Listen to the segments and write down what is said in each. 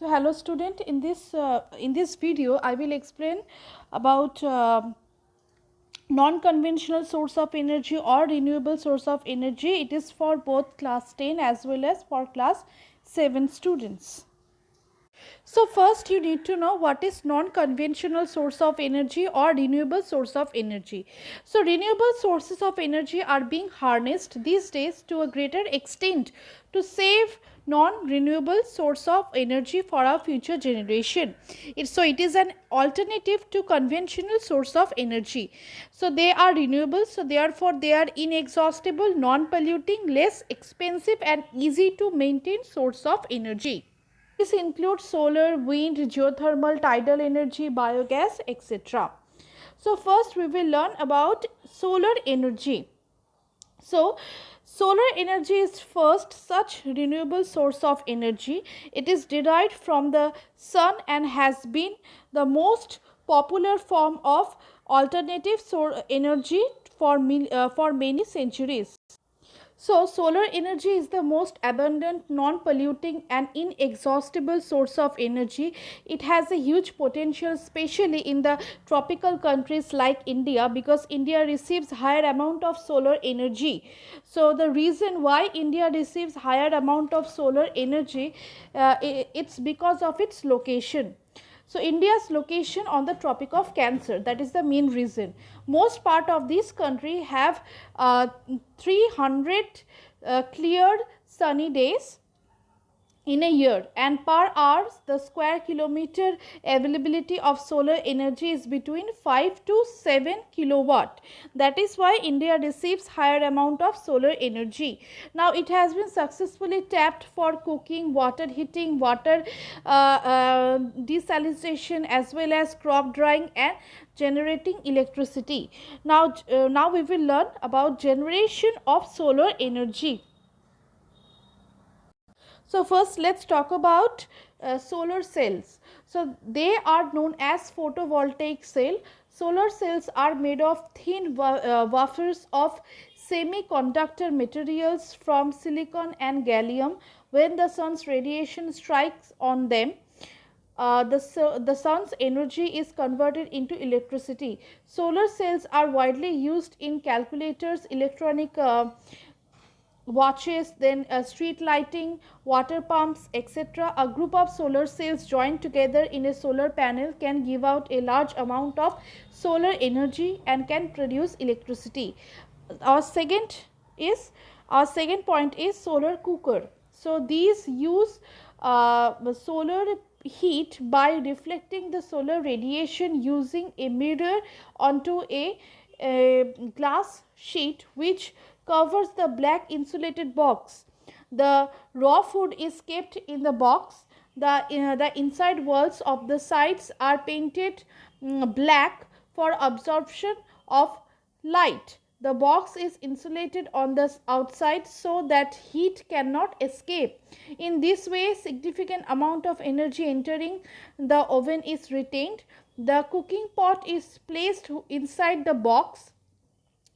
So hello student, in this video I will explain about non-conventional source of energy or renewable source of energy. It is for both class 10 as well as for class 7 students. So first you need to know what is non-conventional source of energy or renewable source of energy. So renewable sources of energy are being harnessed these days to a greater extent to save non-renewable source of energy for our future generation. So it is an alternative to conventional source of energy. So they are renewable, so therefore they are inexhaustible, non-polluting, less expensive and easy to maintain source of energy. This includes solar, wind, geothermal, tidal energy, biogas, etc. So first we will learn about solar energy. So solar energy is first such renewable source of energy. It is derived from the sun and has been the most popular form of alternative solar energy for many centuries. So, solar energy is the most abundant, non-polluting and inexhaustible source of energy. It has a huge potential, especially in the tropical countries like India, because India receives higher amount of solar energy. So, the reason why India receives higher amount of solar energy, it's because of its location. So India's location on the Tropic of Cancer, that is the main reason. Most part of this country have 300 clear sunny days in a year, and per hour the square kilometer availability of solar energy is between 5 to 7 kilowatt. That is why India receives higher amount of solar energy. Now it has been successfully tapped for cooking, water heating, water desalination, as well as crop drying and generating electricity. Now we will learn about generation of solar energy. So first let's talk about solar cells. So they are known as photovoltaic cell. Solar cells are made of thin wafers of semiconductor materials from silicon and gallium. When the sun's radiation strikes on them, the sun's energy is converted into electricity. Solar cells are widely used in calculators, electronic watches, then street lighting, water pumps, etc. A group of solar cells joined together in a solar panel can give out a large amount of solar energy and can produce electricity. Our second is our second point is solar cooker. So these use solar heat by reflecting the solar radiation using a mirror onto a glass sheet which covers the black insulated box. The raw food is kept in the box. The inside walls of the sides are painted black for absorption of light. The box is insulated on the outside so that heat cannot escape. In this way, significant amount of energy entering the oven is retained. The cooking pot is placed inside the box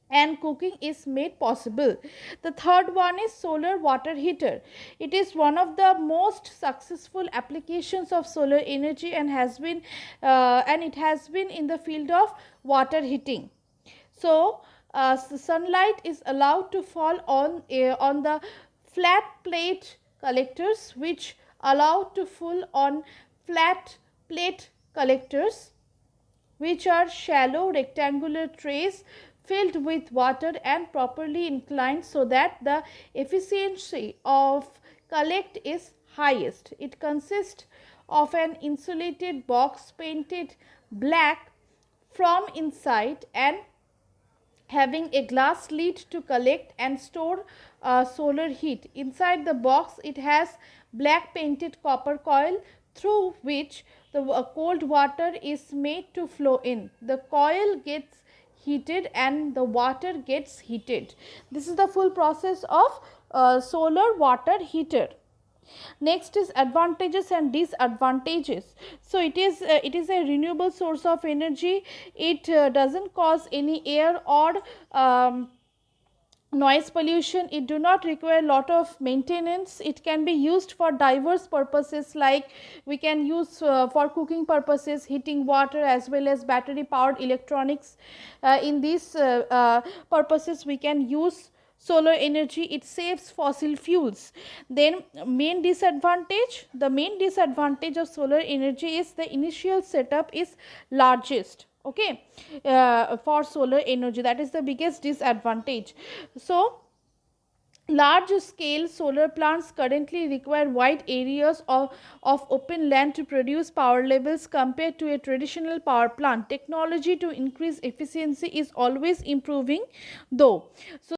and cooking is made possible. The third one is solar water heater. It is one of the most successful applications of solar energy and it has been in the field of water heating. So sunlight is allowed to fall on the flat plate collectors, which allow to fall on flat plate collectors, which are shallow rectangular trays filled with water and properly inclined so that the efficiency of collect is highest. It consists of an insulated box painted black from inside and having a glass lid to collect and store solar heat. Inside the box it has black painted copper coil through which the cold water is made to flow in. The coil gets heated and the water gets heated. This is the full process of solar water heater. Next is advantages and disadvantages. So it is a renewable source of energy. It doesn't cause any air or Noise pollution, it do not require lot of maintenance. It can be used for diverse purposes, like we can use for cooking purposes, heating water, as well as battery powered electronics. In these purposes we can use solar energy. It saves fossil fuels. Then the main disadvantage of solar energy is the initial setup is largest, okay, for solar energy. That is the biggest disadvantage. So large scale solar plants currently require wide areas of open land to produce power levels compared to a traditional power plant. Technology to increase efficiency is always improving though. So